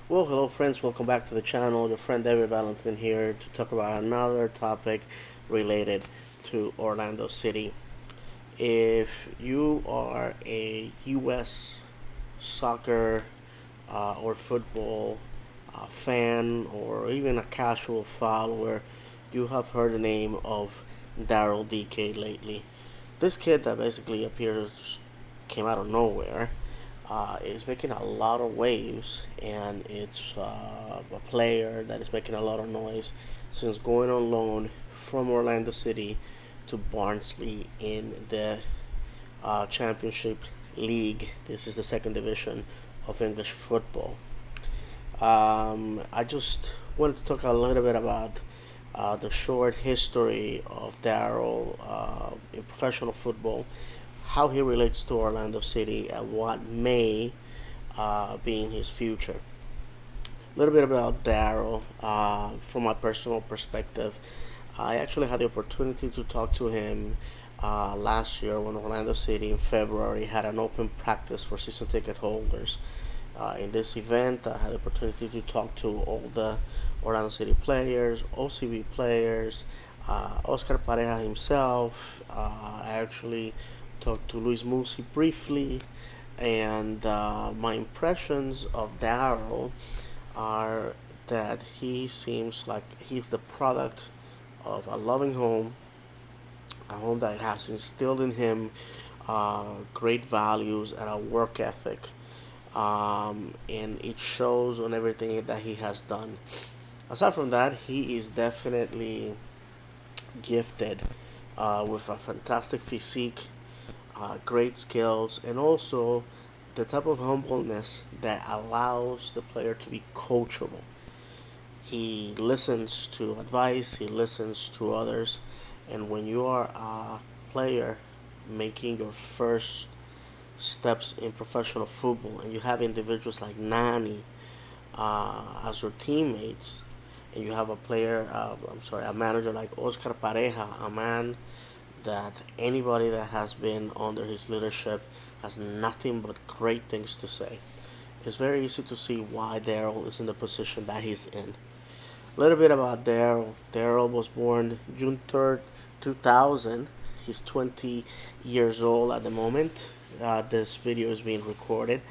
Well, hello friends, welcome back to the channel. Your friend David Valentin here to talk about another topic related to Orlando City. If you are a U.S. soccer or football fan or even a casual follower, you have heard the name of Daryl Dike lately. This kid that basically appears came out of nowhere is making a lot of waves, and it's a player that is making a lot of noise since going on loan from Orlando City to Barnsley in the Championship League. This is the second division of English football. I just wanted to talk a little bit about the short history of Daryl in professional football, how he relates to Orlando City, and what may be in his future. A little bit about Daryl from my personal perspective. I actually had the opportunity to talk to him last year when Orlando City in February had an open practice for season ticket holders. In this event, I had the opportunity to talk to all the Orlando City players, OCB players, Oscar Pareja himself. I actually talked to Luis Musi briefly, and my impressions of Daryl are that he seems like he's the product of a loving home, a home that has instilled in him great values and a work ethic, and it shows on everything that he has done. Aside from that, he is definitely gifted with a fantastic physique, great skills, and also the type of humbleness that allows the player to be coachable. He listens to advice, he listens to others, and when you are a player making your first steps in professional football and you have individuals like Nani as your teammates, and you have a player, a manager like Oscar Pareja, a man that anybody that has been under his leadership has nothing but great things to say. It's very easy to see why Daryl is in the position that he's in. A little bit about Daryl. Daryl was born June 3rd, 2000. He's 20 years old at the moment. This video is being recorded.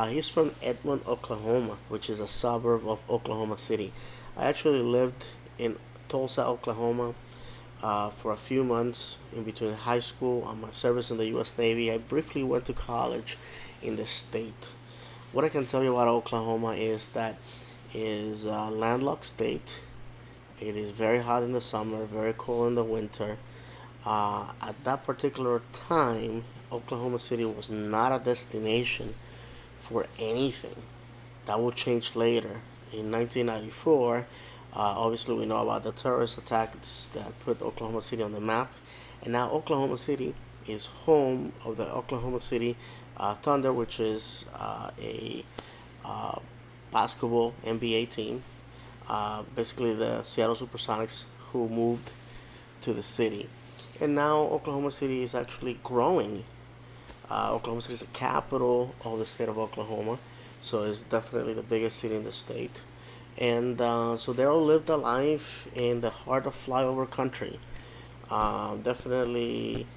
He's from Edmond, Oklahoma, which is a suburb of Oklahoma City. I actually lived in Tulsa, Oklahoma for a few months in between high school and my service in the U.S. Navy. I briefly went to college in the state. What I can tell you about Oklahoma is that it is a landlocked state. It is very hot in the summer, very cold in the winter. At that particular time, Oklahoma City was not a destination for anything. That will change later. In 1994, obviously, we know about the terrorist attacks that put Oklahoma City on the map. And now Oklahoma City is home of the Oklahoma City Thunder, which is a uh, basketball NBA team. Basically, the Seattle Supersonics who moved to the city. And now Oklahoma City is actually growing. Oklahoma City is the capital of the state of Oklahoma, so it's definitely the biggest city in the state. And so they all lived a life in the heart of flyover country. Definitely,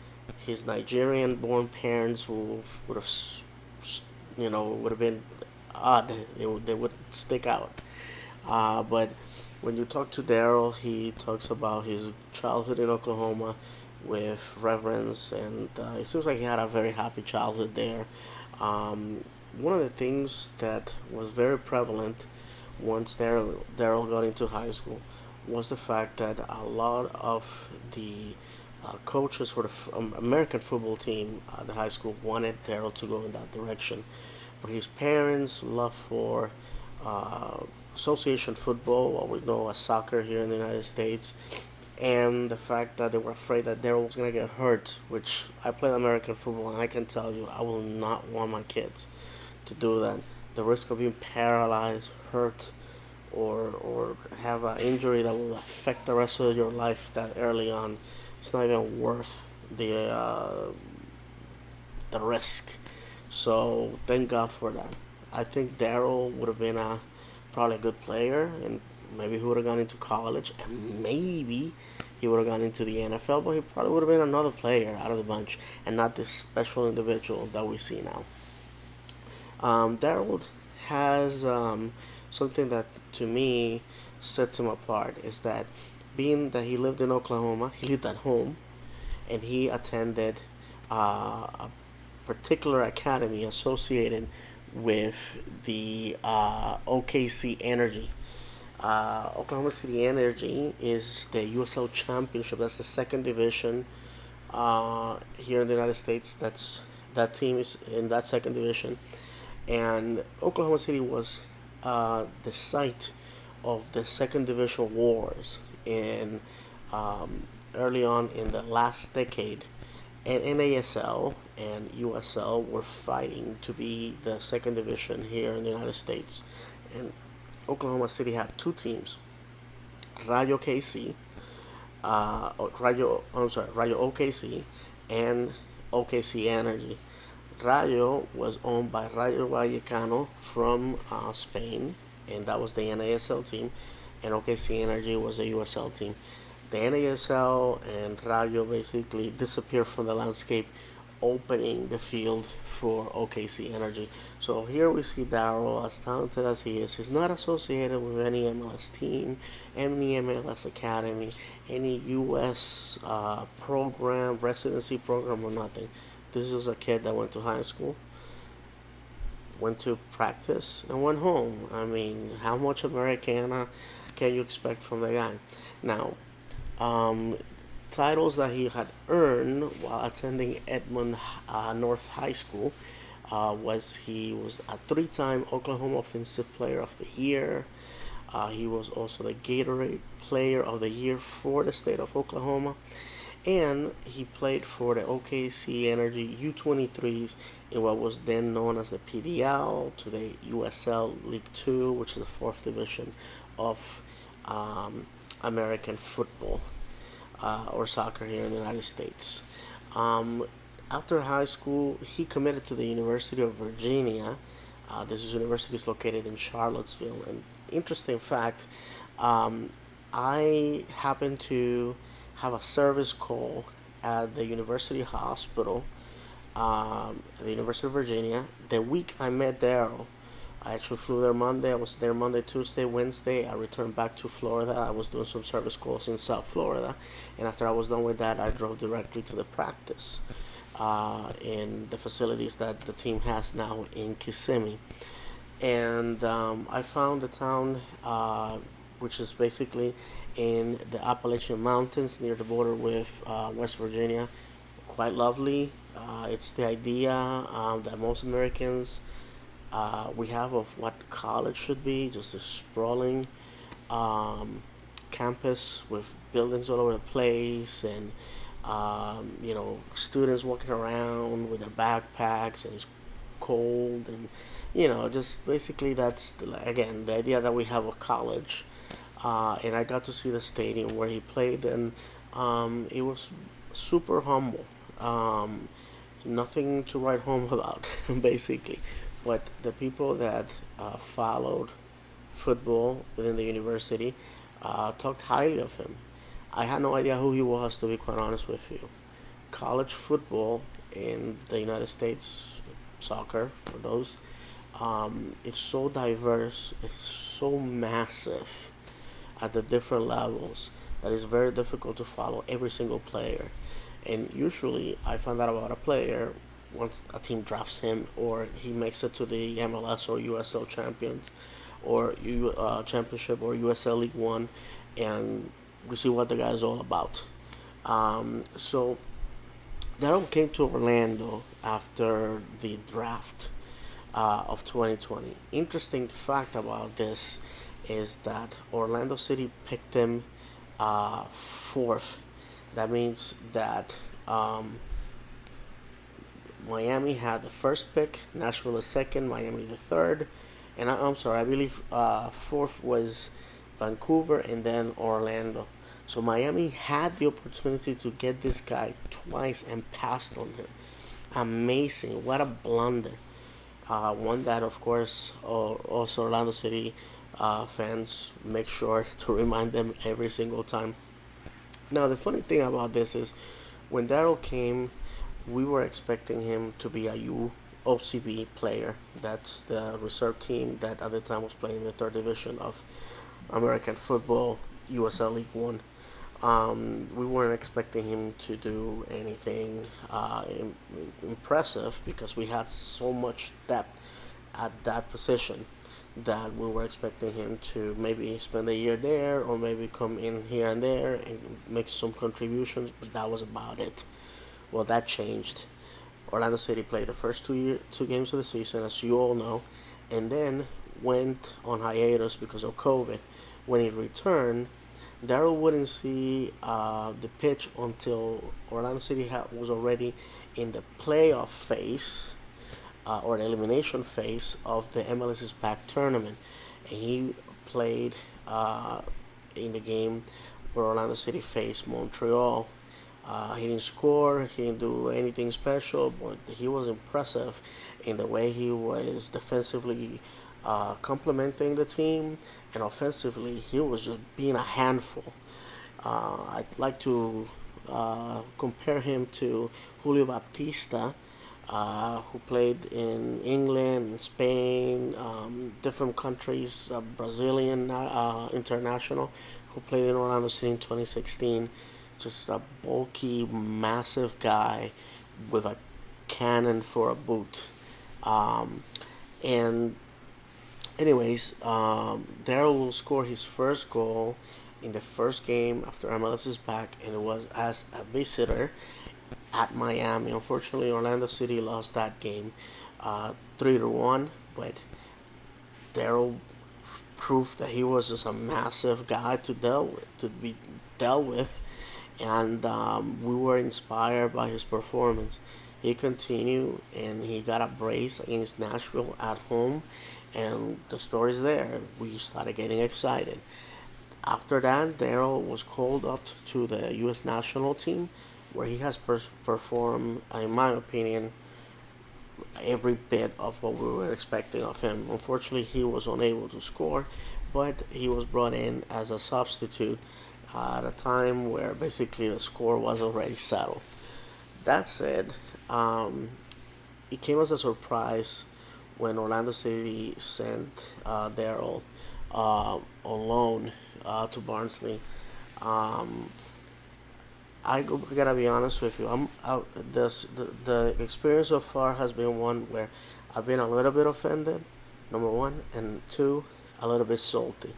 his Nigerian-born parents would have, would have been odd. They would stick out. But when you talk to Daryl, he talks about his childhood in Oklahoma with reverence, and it seems like he had a very happy childhood there. One of the things that was very prevalent once Daryl got into high school was the fact that a lot of the coaches for the American football team at the high school wanted Daryl to go in that direction. But his parents' love for uh, association football, what we know as soccer here in the United States, and the fact that they were afraid that Daryl was going to get hurt, which I played American football and I can tell you I will not want my kids to do that. The risk of being paralyzed, hurt, or have an injury that will affect the rest of your life that early on, it's not even worth the risk. So thank God for that. I think Daryl would have been a probably a good player, and maybe he would have gone into college, and maybe he would have gone into the NFL, but he probably would have been another player out of the bunch, and not this special individual that we see now. Daryl has something that to me sets him apart is that being that he lived in Oklahoma, he lived at home, and he attended a particular academy associated with the OKC Energy. Oklahoma City Energy is the USL Championship. That's the second division here in the United States. That team is in that second division, and Oklahoma City was the site of the second division wars in um, early on in the last decade. And NASL and USL were fighting to be the second division here in the United States. And Oklahoma City had two teams, Rayo KC, Rayo OKC, and OKC Energy. Rayo was owned by Rayo Vallecano from Spain, and that was the NASL team, and OKC Energy was the USL team. The NASL and Rayo basically disappeared from the landscape, opening the field for OKC Energy. So here we see Daryl, as talented as he is, he's not associated with any MLS team, any MLS academy, any US program, residency program, or nothing. This was a kid that went to high school, went to practice, and went home. I mean, how much Americana can you expect from the guy? Now, um, titles that he had earned while attending Edmond North High School was he was a three-time Oklahoma Offensive Player of the Year. He was also the Gatorade Player of the Year for the state of Oklahoma, and he played for the OKC Energy U23s in what was then known as the PDL to the USL League Two, which is the fourth division of American football or soccer here in the United States. Um, After high school, he committed to the University of Virginia. This university is located in Charlottesville. And interesting fact, um, I happened to have a service call at the University Hospital, at the University of Virginia, the week I met Daryl. I actually flew there Monday. I was there Monday, Tuesday, Wednesday. I returned back to Florida. I was doing some service calls in South Florida. And after I was done with that, I drove directly to the practice in the facilities that the team has now in Kissimmee. And I found the town, which is basically in the Appalachian Mountains near the border with West Virginia, quite lovely. It's the idea that most Americans we have of what college should be, just a sprawling um, campus with buildings all over the place, and students walking around with their backpacks, and it's cold, and just basically that's again the idea that we have of college. And I got to see the stadium where he played, and it was super humble. Nothing to write home about, basically. But the people that followed football within the university talked highly of him. I had no idea who he was, to be quite honest with you. College football in the United States, soccer for those, it's so diverse, it's so massive at the different levels that it's very difficult to follow every single player. And usually, I find out about a player once a team drafts him, or he makes it to the MLS or USL champions, or championship or USL League One, and we see what the guy is all about. So Daryl came to Orlando after the draft of 2020. Interesting fact about this is that Orlando City picked him fourth. That means that Miami had the first pick, Nashville the second, Miami the third, and I'm sorry, I believe fourth was Vancouver and then Orlando. So Miami had the opportunity to get this guy twice and passed on him. Amazing! What a blunder! One that, of course, also Orlando City fans make sure to remind them every single time. Now, the funny thing about this is when Daryl came, we were expecting him to be a UOCB player. That's the reserve team that at the time was playing the third division of American football, USL League One. We weren't expecting him to do anything impressive because we had so much depth at that position that we were expecting him to maybe spend a year there or maybe come in here and there and make some contributions, but that was about it. Well, that changed. Orlando City played the first two games of the season, as you all know, and then went on hiatus because of COVID. When he returned, Daryl wouldn't see the pitch until Orlando City was already in the playoff phase or the elimination phase of the MLS's back tournament. And he played in the game where Orlando City faced Montreal. He didn't score, he didn't do anything special, but he was impressive in the way he was defensively complementing the team, and offensively, he was just being a handful. I'd like to compare him to Julio Baptista, who played in England, Spain, different countries, Brazilian international, who played in Orlando City in 2016. Just a bulky, massive guy with a cannon for a boot. And anyways, Daryl will score his first goal in the first game after MLS is back, and it was as a visitor at Miami. Unfortunately, Orlando City lost that game 3-1, but Daryl proved that he was just a massive guy to be dealt with, and we were inspired by his performance. He continued, and he got a brace against Nashville at home, and the story's there. We started getting excited. After that, Daryl was called up to the U.S. national team, where he has performed, in my opinion, every bit of what we were expecting of him. Unfortunately, he was unable to score, but he was brought in as a substitute at a time where basically the score was already settled. That said, it came as a surprise when Orlando City sent Daryl on loan to Barnsley. Um, gotta be honest with you. The experience so far has been one where I've been a little bit offended, number one, and two, a little bit salty.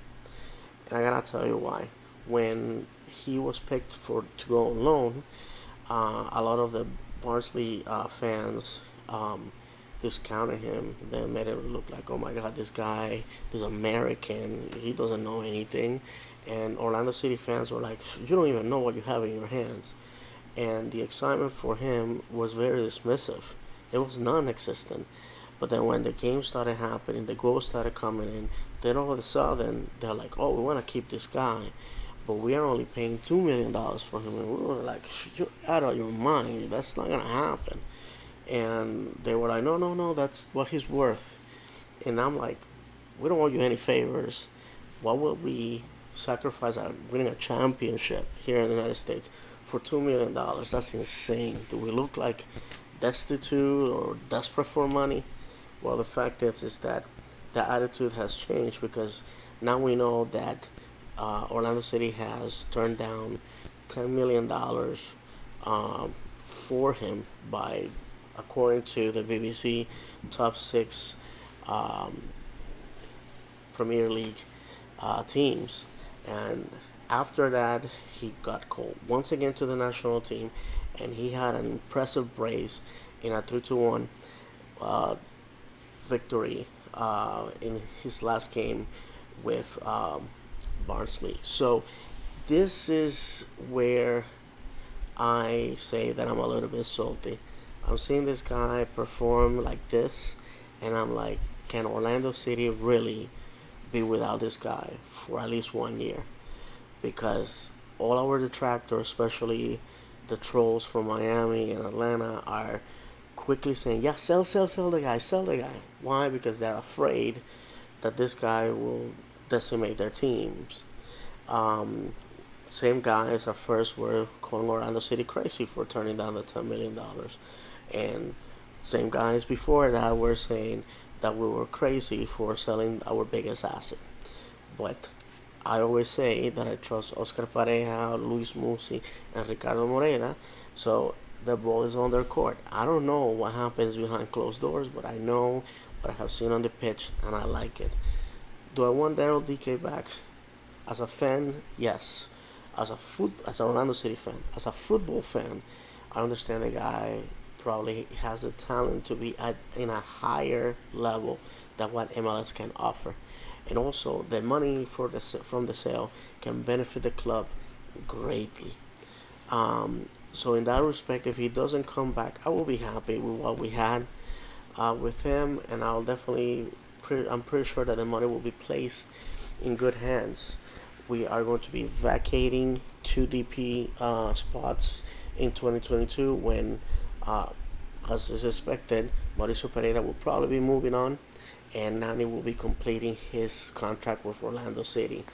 And I gotta tell you why. When he was picked for to go on loan, a lot of the Barnsley fans discounted him. They made it look like, oh my God, this guy is American. He doesn't know anything. And Orlando City fans were like, you don't even know what you have in your hands. And the excitement for him was very dismissive. It was non-existent. But then when the game started happening, the goals started coming in, then all of a sudden they're like, oh, we want to keep this guy, but we are only paying $2 million for him. And we were like, you're out of your mind. That's not going to happen. And they were like, no, no, no, that's what he's worth. And I'm like, we don't owe you any favors. What would we sacrifice winning a championship here in the United States for $2 million? That's insane. Do we look like destitute or desperate for money? Well, the fact is that the attitude has changed because now we know that Orlando City has turned down $10 million for him by, according to the BBC, top six um, Premier League teams. And after that, he got called once again to the national team, and he had an impressive brace in a 3-1 victory in his last game with Barnsley. So this is where I say that I'm a little bit salty. I'm seeing this guy perform like this, and I'm like, can Orlando City really be without this guy for at least 1 year? Because all our detractors, especially the trolls from Miami and Atlanta, are quickly saying, yeah, sell the guy, sell the guy. Why? Because they're afraid that this guy will decimate their teams. Um, Same guys at first were calling Orlando City crazy for turning down the $10 million, and same guys before that were saying that we were crazy for selling our biggest asset. But I always say that I trust Oscar Pareja, Luis Musi, and Ricardo Moreira, so the ball is on their court. I don't know what happens behind closed doors, but I know what I have seen on the pitch, and I like it. Do I want Daryl Dike back? As a fan, yes. As an Orlando City fan, as a football fan, I understand the guy probably has the talent to be in a higher level than what MLS can offer, and also the money from the sale can benefit the club greatly. So in that respect, if he doesn't come back, I will be happy with what we had with him, and I'll definitely. I'm pretty sure that the money will be placed in good hands. We are going to be vacating two DP spots in 2022 when, uh, as is expected, Mauricio Pereira will probably be moving on, and Nani will be completing his contract with Orlando City.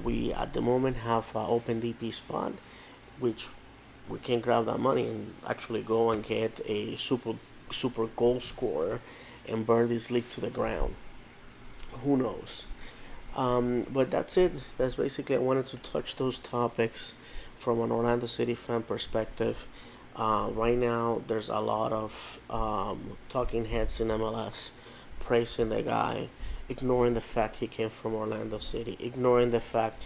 We at the moment have an open DP spot, which we can grab that money and actually go and get a super goal scorer and burn this league to the ground. Who knows? But that's it. That's basically I wanted to touch those topics from an Orlando City fan perspective. Right now, there's a lot of talking heads in MLS praising the guy, ignoring the fact he came from Orlando City, ignoring the fact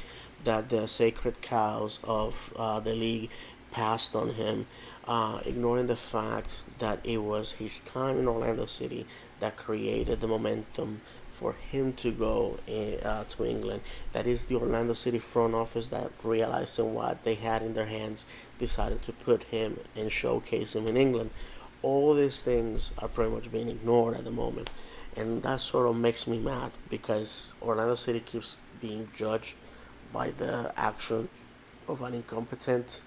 that the sacred cows of the league passed on him, ignoring the fact that it was his time in Orlando City that created the momentum for him to go to England. That is the Orlando City front office that, realizing what they had in their hands, decided to put him and showcase him in England. All these things are pretty much being ignored at the moment. And that sort of makes me mad because Orlando City keeps being judged by the action of an incompetent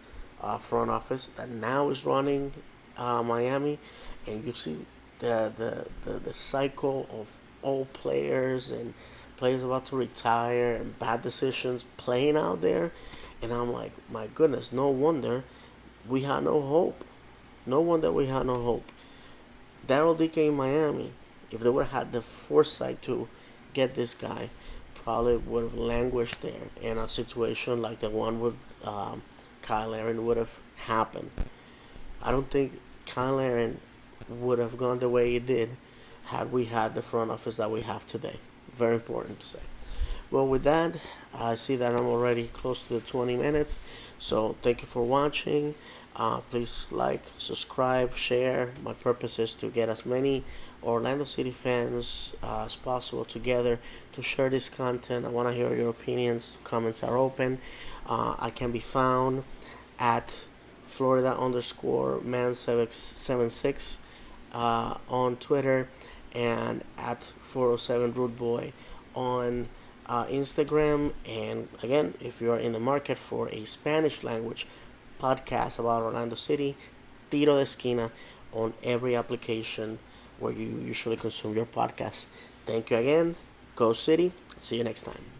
front office that now is running Miami, and you see the cycle of old players and players about to retire and bad decisions playing out there, and I'm like, my goodness, no wonder we had no hope. No wonder we had no hope. Daryl Dike in Miami, if they would have had the foresight to get this guy, probably would have languished there, and a situation like the one with Kyle Aaron would have happened. I don't think Kyle Aaron would have gone the way it did had we had the front office that we have today. Very important to say. Well, with that, I see that I'm already close to the 20 minutes. So thank you for watching. Please like, subscribe, share. My purpose is to get as many Orlando City fans as possible together to share this content. I want to hear your opinions. Comments are open. I can be found at Florida underscore man76 on Twitter, and at 407 Root Boy on Instagram. And again, if you are in the market for a Spanish language podcast about Orlando City, Tiro de Esquina on every application where you usually consume your podcast. Thank you again. Go City. See you next time.